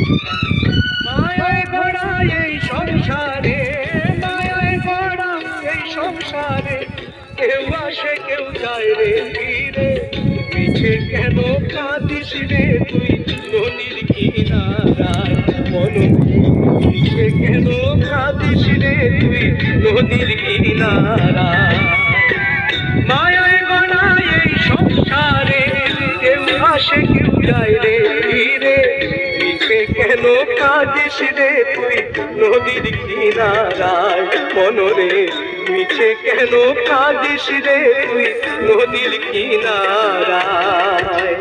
মায়ায় ভরা এই সংসারে, মায়ায় ভরা এই সংসারে, কেউ আসে কেউ যায় রে ফিরে। মিছে কেন কাঁদিস রে তুই নদীর কিনারায় মনরে? মিছে কেন কাঁদিস রে তুই নদীর কিনারায়? মায়ায় ভরা এই সংসারে, কেউ আসে কেউ যায় রে ফিরে। মিছে কেন কাঁদিস রে তুই নদীর কিনারায় মনরে? মিছে কেন কাঁদিস রে তুই নদীর কিনারায়?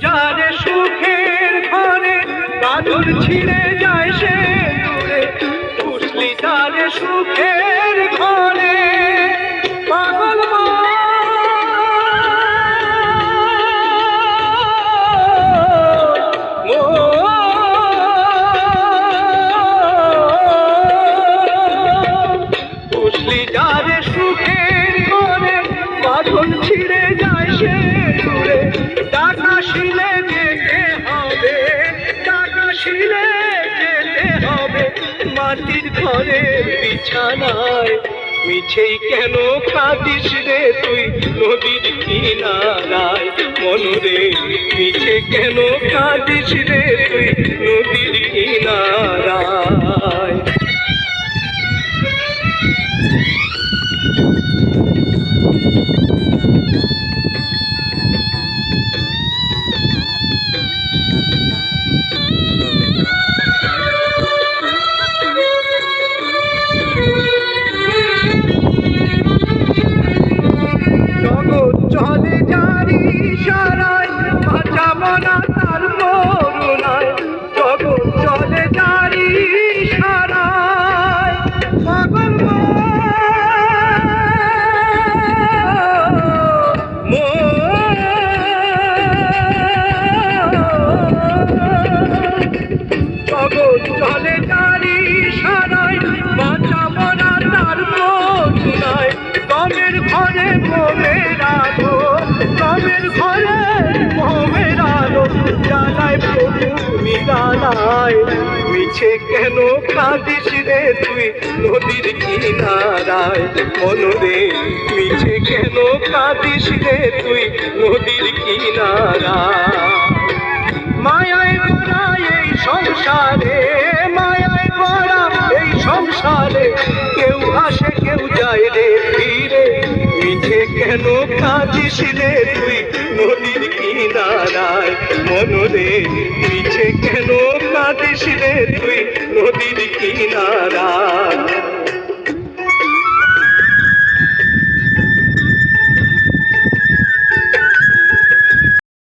যারে সুখের ঘরে বাদুর ছিঁড়ে যায় সে দূরে। বুঝলি যারে সুখের ঘরে পাগল বুঝলি যারে সুখের ঘরে বাদুর ছিঁড়ে যায় সে দূরে। শিলে যেতে হবে, টাকা শিলে যেতে হবে মাটির ঘরের বিছানায়। মিছেই কেন কাঁদিস রে তুই নদীর কিনারায় মনরে? মিছে কেন কাঁদিস রে তুই নদীর কিনারায়? চলে যারি সারায় বাঁচাবো না তার করুণায়। জগৎ চলে যারি সারায় পাগল জগৎ চলে যারি সারায় বাঁচাবো না তার করুণায়। গমের ঘরে গমের আলো, গমের ঘরে গমের আলো জ্বালায় প্রভু নিরালায়। মিছে কেন কাঁদিস রে তুই নদীর কিনারায় মনরে? মিছে কেন কাঁদিস রে তুই নদীর কিনারায়? মায়ায় ভরা এই সংসারে, মায়ায় ভরা এই সংসারে, কেউ আসে কেউ যায় রে ফিরে। মিছে কেন কাঁদিস রে তুই নদীর কিনারায় মনরে? মিছে কেন কাঁদিস রে তুই নদীর কিনারায়?